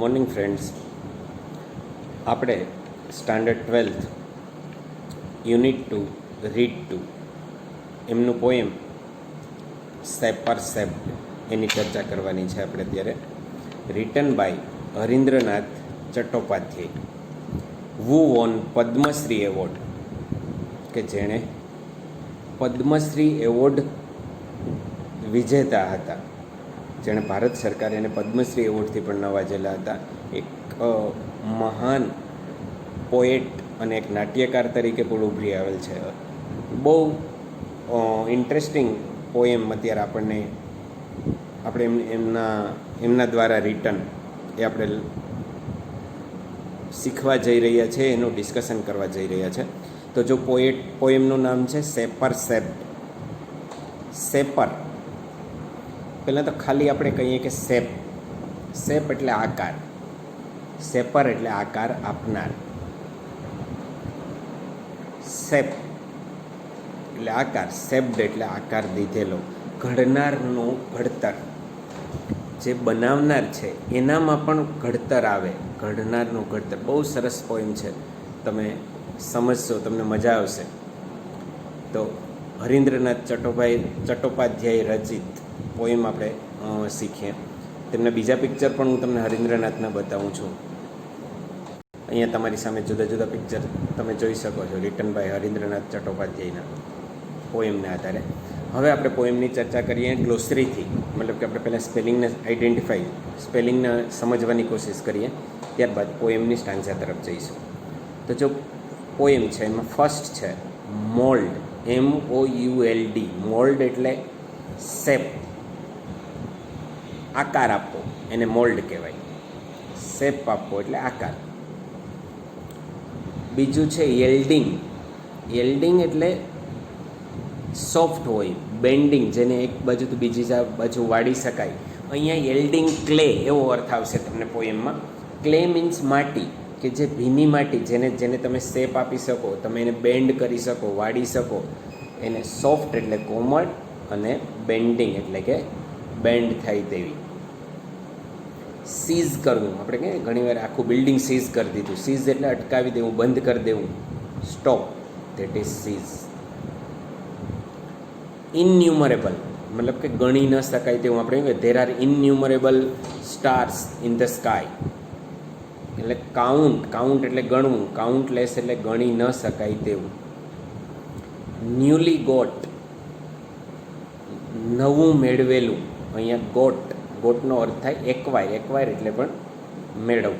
Morning friends. આપણે standard 12th unit 2 read 2 એમનું poem સેપર સેપ્ડ એની ચર્ચા કરવાની છે આપણે અત્યારે. Written by Harindranath Chattopadhyay, who won Padmashri award, કે જેણે પદ્મશ્રી એવોર્ડ વિજેતા હતા, જેણે ભારત સરકારે એને પદ્મશ્રી એવોર્ડથી પણ નવાજેલા હતા. એક મહાન પોએટ અને એક નાટ્યકાર તરીકે પણ ઉભરી આવેલ છે. બહુ ઇન્ટરેસ્ટિંગ પોએમ અત્યારે આપણે એમના દ્વારા રિટન એ આપણે શીખવા જઈ રહ્યા છે, એનું ડિસ્કશન કરવા જઈ રહ્યા છે. તો જો પોએમનું નામ છે સેપર સેપ્ડ. સેપર પહેલાં તો ખાલી આપણે કહીએ કે સેપ એટલે આકાર, સેપર એટલે આકાર આપનાર, સેપ એટલે આકાર, સેપ્ડ એટલે આકાર દીધેલો, ઘડનારનું ઘડતર. જે બનાવનાર છે એનામાં પણ ઘડતર આવે, ઘડનારનું ઘડતર. બહુ સરસ પોઈમ છે, તમે સમજશો, તમને મજા આવશે. તો હરીન્દ્રનાથ ચટ્ટોપાધ્યાય રચિત પોએમ આપણે શીખીએ. તેમના બીજા પિક્ચર પણ હું તમને હરીન્દ્રનાથના બતાવું છું. અહીંયા તમારી સામે જુદા જુદા પિક્ચર તમે જોઈ શકો છો, રિટન બાય હરીન્દ્રનાથ ચટ્ટોપાધ્યાયના પોએમને આધારે. હવે આપણે પોએમની ચર્ચા કરીએ ગ્લોસરીથી, મતલબ કે આપણે પહેલાં સ્પેલિંગને સમજવાની કોશિશ કરીએ, ત્યારબાદ પોએમની સ્ટાન્ઝા તરફ જઈશું. તો જો પોએમ છે એમાં ફર્સ્ટ છે મોલ્ડ, MOULD. મોલ્ડ એટલે શેપ, આકાર આપવો, એને મોલ્ડ કહેવાય. શેપ આપવો એટલે આકાર. બીજું છે યેલ્ડિંગ. યેલ્ડિંગ એટલે સોફ્ટ હોય, બેન્ડિંગ, જેને એક બાજુથી બીજી બાજુ વાળી શકાય. અહીંયા યેલ્ડિંગ ક્લે એવો અર્થ આવશે તમને પોએમમાં. ક્લે મીન્સ માટી, કે જે ભીની માટી, જેને તમે શેપ આપી શકો, તમે એને બેન્ડ કરી શકો, વાળી શકો. એને સોફ્ટ એટલે કોમળ, અને બેન્ડિંગ એટલે કે બેન્ડ થાય તેવી. સીઝ કરવું, આપણે કહીએ ઘણીવાર આખું બિલ્ડિંગ સીઝ કરી દીધું. સીઝ એટલે અટકાવી દેવું, બંધ કરી દેવું, stop, that is cease. Innumerable મતલબ કે ગણી ન શકાય તેવું. આપણે કહીએ there are innumerable stars in the sky, એટલે કાઉન્ટ એટલે ગણવું, કાઉન્ટલેસ એટલે ગણી ન શકાય તેવું. ન્યૂલી ગોટ, નવું મેળવેલું. અહીંયા ગોટનો અર્થ થાય એક્વાયર એટલે પણ મેળવવું.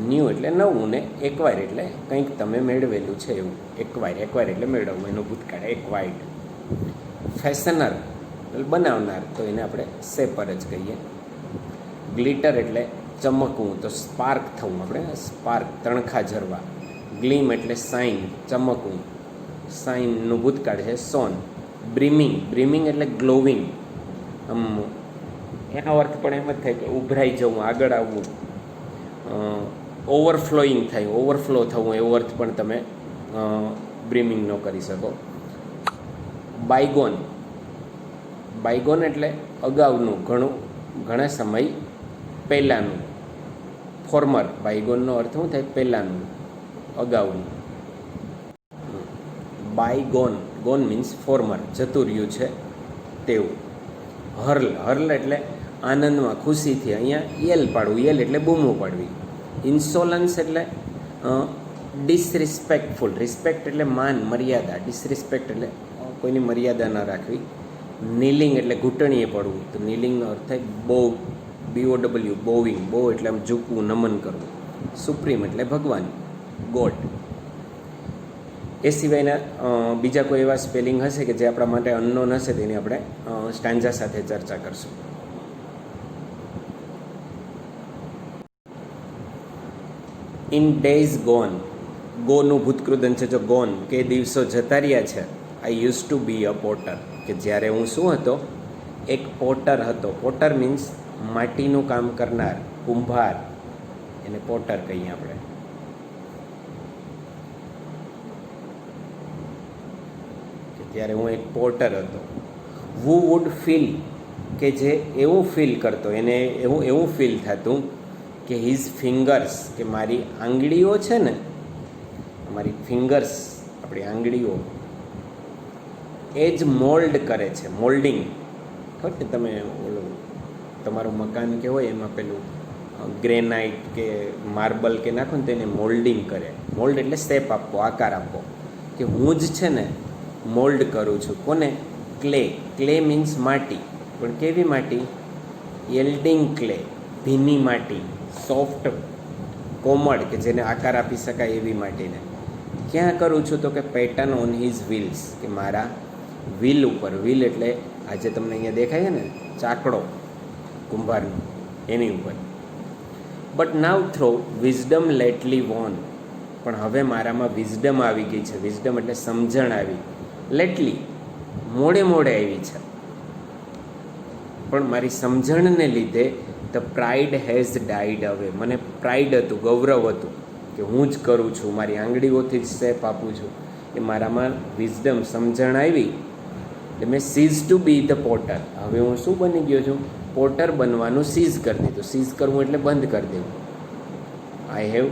ન્યૂ એટલે નવું, ને એક્વાયર એટલે કંઈક તમે મેળવેલું છે એવું. એક્વાયર એટલે મેળવવું, એનું ભૂતકાળ એક્વાયર્ડ. ફેશનર એટલે બનાવનાર, તો એને આપણે શેપર જ કહીએ. ગ્લિટર એટલે ચમકવું, તો સ્પાર્ક થવું, આપણે સ્પાર્ક, તણખા ઝરવા. ગ્લીમ એટલે સાઇન, ચમકવું, સાઇનનું ભૂતકાળ છે સોન. બ્રીમિંગ એટલે ગ્લોવિંગ, એનો અર્થ પણ એમ જ થાય કે ઉભરાઈ જવું, આગળ આવવું. ઓવરફ્લોઈંગ થાય, ઓવરફ્લો થવું, એવો અર્થ પણ તમે બ્રીમિંગનો કરી શકો. બાયગોન એટલે અગાઉનું, ઘણા સમય પહેલાંનું. ફોર્મર, બાયગોનનો અર્થ શું થાય? પહેલાંનું, અગાઉનું. ગોન મીન્સ ફોર્મર, જતું રહ્યું છે તેવું. હર્લ એટલે આનંદમાં, ખુશીથી. અહીંયા યેલ પાડવું, યેલ એટલે બૂમો પાડવી. ઇન્સોલન્સ એટલે ડિસરિસ્પેક્ટફુલ. રિસ્પેક્ટ એટલે માન, મર્યાદા. ડિસરિસ્પેક્ટ એટલે કોઈની મર્યાદા ન રાખવી. નીલિંગ એટલે ઘૂંટણીએ પડવું, તો નીલિંગનો અર્થ થાય બોવ, BOW, બોવિંગ. બો એટલે આમ ઝૂકવું, નમન કરવું. સુપ્રીમ એટલે ભગવાન, ગોડ. એ સિવાયના બીજા કોઈ એવા સ્પેલિંગ હશે કે જે આપણા માટે અનનોન હશે, તેની આપણે સ્ટાન્ઝા સાથે ચર્ચા કરશું. ઇન ડેઝ ગોન, ગોનું ભૂતકૃદન છે જો ગોન, કે દિવસો જતા રહ્યા છે. I use to be a potter, કે જ્યારે હું શું હતો? એક પોટર હતો. પોટર મીન્સ માટીનું કામ કરનાર, કુંભાર, એને પોટર કહીએ આપણે. ત્યારે હું એક પોર્ટર હતો. હુ વુડ ફીલ, કે જે એવું ફીલ કરતો, એને એવું ફીલ થતું કે હિઝ ફિંગર્સ, કે મારી આંગળીઓ છે ને, મારી ફિંગર્સ, આપણી આંગળીઓ એ જ મોલ્ડ કરે છે. મોલ્ડિંગ ખબર ને, તમે ઓલું તમારું મકાન કે હોય એમાં પેલું ગ્રેનાઇટ કે માર્બલ કે નાખો ને તો એને મોલ્ડિંગ કરે. મોલ્ડ એટલે શેપ આપવો, આકાર આપવો. કે હું જ છે ને મોલ્ડ કરું છું. કોને? ક્લે. ક્લે મીન્સ માટી, પણ કેવી માટી? યલ્ડિંગ ક્લે, ભીની માટી, સોફ્ટ, કોમળ, કે જેને આકાર આપી શકાય એવી માટીને. ક્યાં કરું છું? તો કે પેટર્ન ઓન હિઝ વ્હીલ્સ, કે મારા વ્હીલ ઉપર. વ્હીલ એટલે આજે તમને અહીંયા દેખાય છે ને ચાકડો કુંભારનો, એની ઉપર. But now through wisdom lately won, પણ હવે મારામાં વિઝડમ આવી ગઈ છે. વિઝડમ એટલે સમજણ આવી. લેટલી મોડે આવી છે, પણ મારી સમજણને લીધે ધ પ્રાઇડ હેઝ ડાઈડ અવે. મને પ્રાઇડ હતું, ગૌરવ હતું કે હું જ કરું છું, મારી આંગળીઓથી જ શેપ આપું છું. એ મારામાં વિઝડમ, સમજણ આવી એટલે મેં cease to be the potter. હવે હું શું બની ગયો છું? પોટર બનવાનું સીઝ કરી દીધું. સીઝ કરવું એટલે બંધ કરી દેવું. I have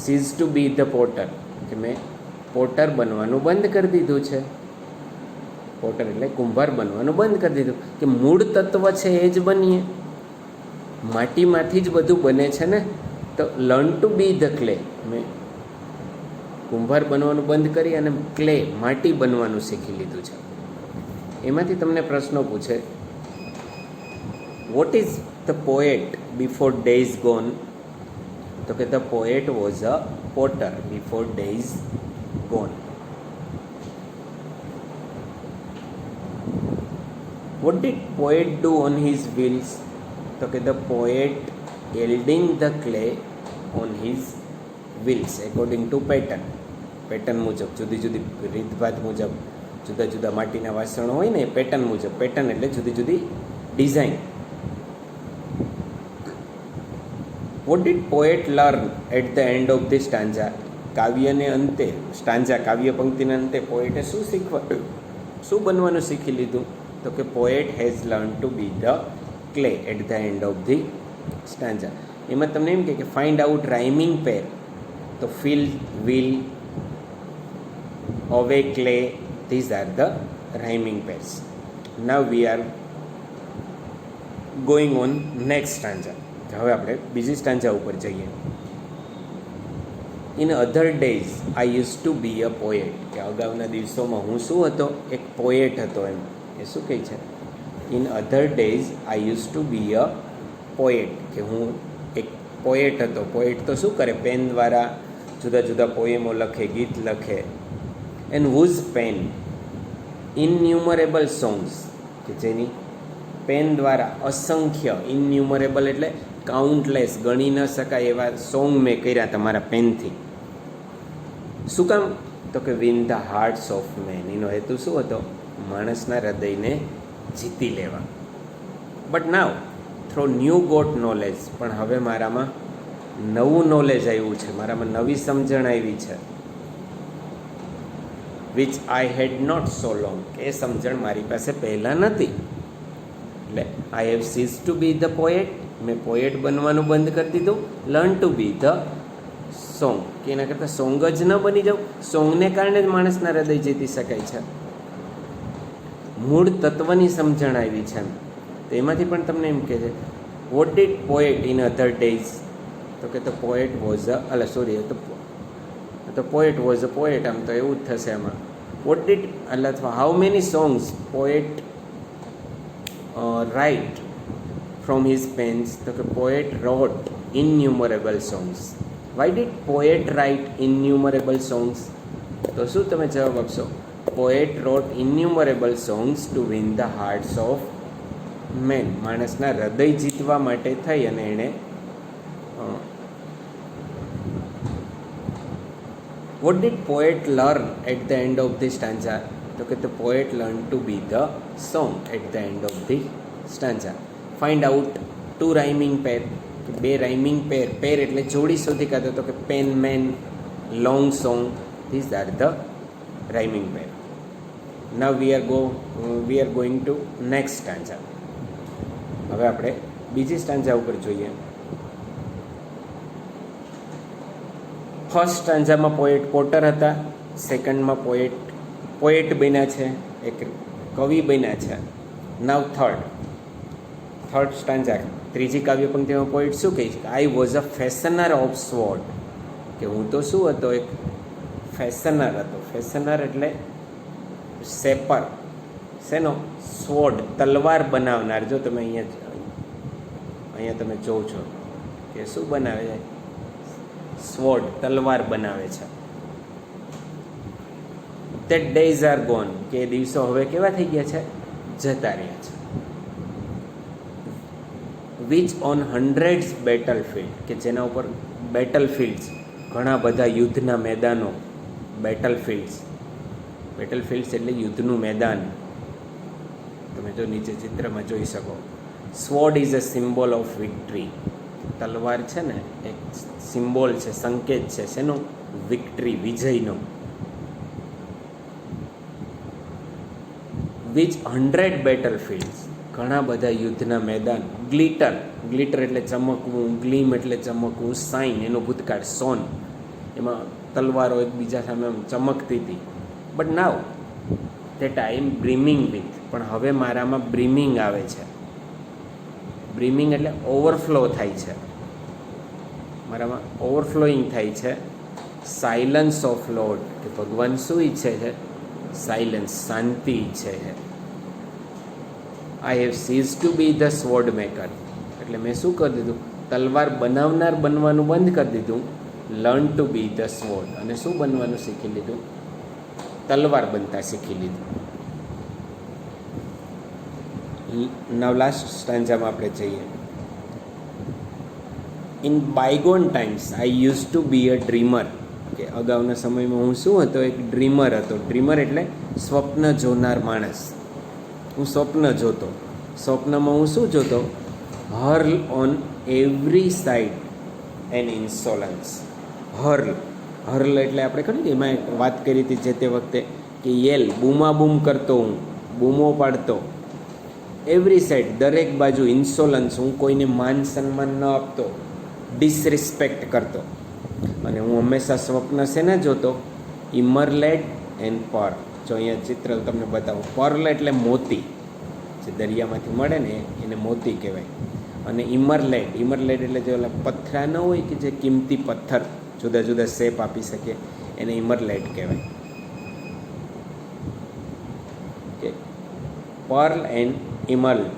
seize to be the potter, કે મેં પોટર બનવાનું બંધ કરી દીધું છે. પોટર એટલે કુંભાર બનવાનું બંધ કરી દીધું. કે મૂળ તત્વ છે એ જ બનીએ, માટીમાંથી જ બધું બને છે ને. તો learn to be the clay, મેં કુંભાર બનવાનું બંધ કરી અને ક્લે, માટી બનવાનું શીખી લીધું છે. એમાંથી તમને પ્રશ્નો પૂછે, what is the poet before days gone? તો કે the poet was a potter before days gone. What did poet do on his wheels? તો કે the poet yielding the clay on his wheels according to pattern. Pattern મુજબ, જુદી જુદી રીતભાત મુજબ, જુદા જુદા માટીના વાસણો હોય ને એ પેટર્ન મુજબ. પેટર્ન એટલે જુદી જુદી design. What did poet learn at the end of the stanza? કાવ્યને અંતે, સ્ટાન્જા કાવ્ય પંક્તિના અંતે પોએટે શું શીખવા, શું બનવાનું શીખી લીધું? તો કે poet has learn to be the clay at the end of the stanza. એમાં તમને એમ કે ફાઇન્ડ આઉટ રાઇમિંગ પેર. તો fill, will, away, clay, these are the rhyming pairs. Now we are going on next stanza. હવે આપણે બીજી stanza ઉપર જઈએ. In other days I use to be a poet, કે અગાઉના દિવસોમાં હું શું હતો? એક પોએટ હતો. એમ એ શું કહે છે? In other days I use to be a poet, કે હું એક પોએટ હતો. પોએટ તો શું કરે? પેન દ્વારા જુદા જુદા પોએમો લખે, ગીત લખે. એન્ડ હુઝ પેન ઇનન્યુમરેબલ સોંગ્સ, કે જેની પેન દ્વારા અસંખ્ય, ઇનન્યુમરેબલ એટલે કાઉન્ટલેસ, ગણી ન શકાય એવા સોંગ મેં કર્યા તમારા પેનથી. શું કામ? તો કે win the hearts of men. એનો હેતુ શું હતો? માણસના હૃદયને જીતી લેવા. But now through new got knowledge, પણ હવે મારામાં નવું નોલેજ આવ્યું છે, મારામાં નવી સમજણ આવી છે. Which I had not so long, એ સમજણ મારી પાસે પહેલાં નથી. એટલે I have seize to be the poet, મેં પોએટ બનવાનું બંધ કરી દીધું. Learn to be the song, કે એના કરતાં સોંગ જ ન બની જાઉં. સોંગને કારણે જ માણસના હૃદય જીતી શકાય છે. મૂળ તત્વની સમજણ આવી છે. તો એમાંથી પણ તમને એમ કહે છે, what did poet in other days? તો કે ધ પોએટ વોઝ તો પોએટ વોઝ અ પોએટ. આમ તો એવું જ થશે એમાં. વોટ ડીડ અથવા how many songs poet write from his pens? તો કે poet wrote innumerable songs. Why did poet write innumerable songs? તો શું તમે જવાબ આપશો? Poet wrote innumerable songs to win the hearts of men. માણસના હૃદય જીતવા માટે થઈ અને એણે what did poet learn at the end of the stanza? તો કે the poet learn to be the song at the end of the stanza. Find out to rhyming pair, કે બે રાઇમિંગ પેર. પેર એટલે જોડી શોધી કાઢો. તો કે pen, men, long song, these are the rhyming pair. Now we are going to next stanza. હવે આપણે બીજી સ્ટાન્ઝા ઉપર જોઈએ. ફર્સ્ટ સ્ટાન્ઝામાં પોએટ પોટર હતા, સેકન્ડમાં પોએટ બન્યા છે, એક કવિ બન્યા છે. નાવ થર્ડ સ્ટાન્ઝા, ત્રીજી કાવ્ય પંક્તિમાં પોએટ શું કહે છે? I was a fashioner of sword, કે હું તો શું હતો? એક ફેશનર હતો. ફેશનર એટલે શેપર, શેનો? સ્વોર્ડ, તલવાર બનાવનાર. જો તમે અહીંયા તમે જોવો છો કે શું બનાવે છે? સ્વોર્ડ, તલવાર બનાવે છે. ધેટ ડેઝ આર ગોન, કે એ દિવસો હવે કેવા થઈ ગયા છે? જતા રહ્યા છે. વિચ ઓન હંડ્રેડ્સ બેટલફિલ્ડ, કે જેના ઉપર બેટલફિલ્ડ્સ, ઘણા બધા યુદ્ધના મેદાનો. બેટલફિલ્ડ્સ એટલે યુદ્ધનું મેદાન. તમે જો નીચે ચિત્રમાં જોઈ શકો. Sword is a symbol of victory. તલવાર છે ને એક સિમ્બોલ છે, સંકેત છે શેનો? વિક્ટરી, વિજયનો. વિચ 100 બેટલફિલ્ડ્સ, ઘણા બધા યુદ્ધના મેદાન. ગ્લિટર એટલે ચમકવું, ગ્લીમ એટલે ચમકવું, સાઇન એનો ભૂતકાળ સોન, એમાં તલવારો એકબીજા સામે ચમકતી હતી. But now that I am brimming with, પણ હવે મારામાં બ્રીમિંગ આવે છે. બ્રીમિંગ એટલે ઓવરફ્લો થાય છે, મારામાં ઓવરફ્લોઈંગ થાય છે. સાયલન્સ ઓફ લોર્ડ, કે ભગવાન શું ઈચ્છે છે? સાયલન્સ, શાંતિ ઈચ્છે છે. I have seize to be the sword maker, એટલે મેં શું કરી દીધું? તલવાર બનાવનાર બનવાનું બંધ કરી દીધું. Learn to be the sword, અને શું બનવાનું શીખી લીધું? તલવાર બનતા શીખી લીધું. નાવ લાસ્ટ સ્ટાન્ઝામાં આપણે જઈએ. In bygone times I use to be a dreamer, કે અગાઉના સમયમાં હું શું હતો? એક ડ્રીમર હતો. ડ્રીમર એટલે સ્વપ્ન જોનાર માણસ. હું સ્વપ્ન જોતો. સ્વપ્નમાં હું શું જોતો? હર્લ ઓન એવરી સાઇડ એન ઇન્સોલન્સ. હર્લ એટલે આપણે ખરું ને એમાં વાત કરી હતી જે તે વખતે, કે યેલ, બૂમાબૂમ કરતો, હું બૂમો પાડતો. એવરી સાઇડ, દરેક બાજુ. ઇન્સોલન્સ, હું કોઈને માન સન્માન ન આપતો, ડિસરિસ્પેક્ટ કરતો. અને હું હંમેશા સ્વપ્ન શેના જોતો? ઇમરલેડ એન્ડ પર્લ. જો અહીંયા ચિત્ર તમને બતાવું. પર્લ એટલે મોતી, જે દરિયામાંથી મળે ને એને મોતી કહેવાય. અને ઇમરલેડ એટલે જે ઓલા પથ્થરા ન હોય કે જે કિંમતી પથ્થર જુદા જુદા શેપ આપી શકે, એને ઇમરલેડ કહેવાય. કે પર્લ એન્ડ ઇમર્લ્ડ,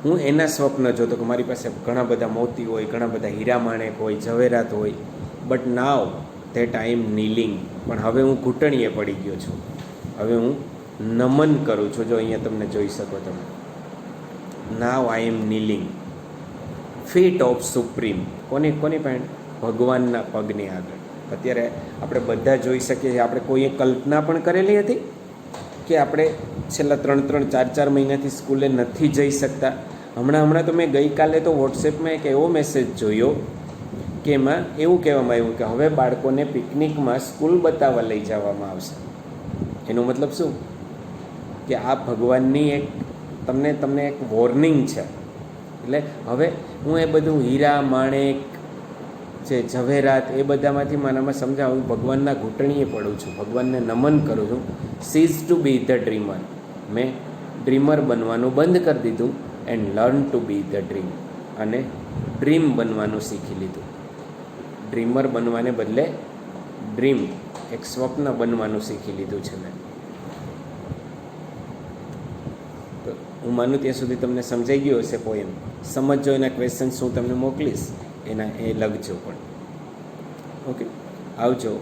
હું એના સ્વપ્ન જોતો કે મારી પાસે ઘણા બધા મોતી હોય, ઘણા બધા હીરા માણેક હોય, ઝવેરાત હોય. બટ નાવ ધેટ આઈ એમ નીલિંગ, પણ હવે હું ઘૂંટણીએ પડી ગયો છું. હવે હું નમન કરું છું. જો અહીંયા તમને જોઈ શકો તમે. નાવ આઈ એમ નીલિંગ. ફીટ ઓફ સુપ્રીમ, કોની પાસે? ભગવાનના પગની આગળ. અત્યારે આપણે બધા જોઈ શકીએ છીએ. આપણે કોઈએ કલ્પના પણ કરેલી હતી કે આપણે છેલ્લા 3-4 મહિનાથી સ્કૂલે નથી જઈ શકતા. હમણાં તો મેં ગઈકાલે તો વોટ્સએપમાં એક એવો મેસેજ જોયો કે એમાં એવું કહેવામાં આવ્યું કે હવે બાળકોને પિકનિકમાં સ્કૂલ બતાવવા લઈ જવામાં આવશે. એનો મતલબ શું? કે આ ભગવાનની એક તમને એક વોર્નિંગ છે. એટલે હવે હું એ બધું હીરા માણેક જે ઝવેરાત એ બધામાંથી મારામાં સમજાવું, ભગવાનના ઘૂંટણીએ પડું છું, ભગવાનને નમન કરું છું. Cease to be the dreamer, મેં ડ્રીમર બનવાનું બંધ કરી દીધું. And learn to be the dream, અને ડ્રીમ બનવાનું શીખી લીધું. ડ્રીમર બનવાને બદલે ડ્રીમ, એક સ્વપ્ન બનવાનું શીખી લીધું છે મેં. તો હું માનું ત્યાં સુધી તમને સમજાઈ ગયો હશે પોએમ. સમજજો, એના ક્વેશ્ચન્સ હું તમને મોકલીશ, એ લખજો પણ. ઓકે, આવજો.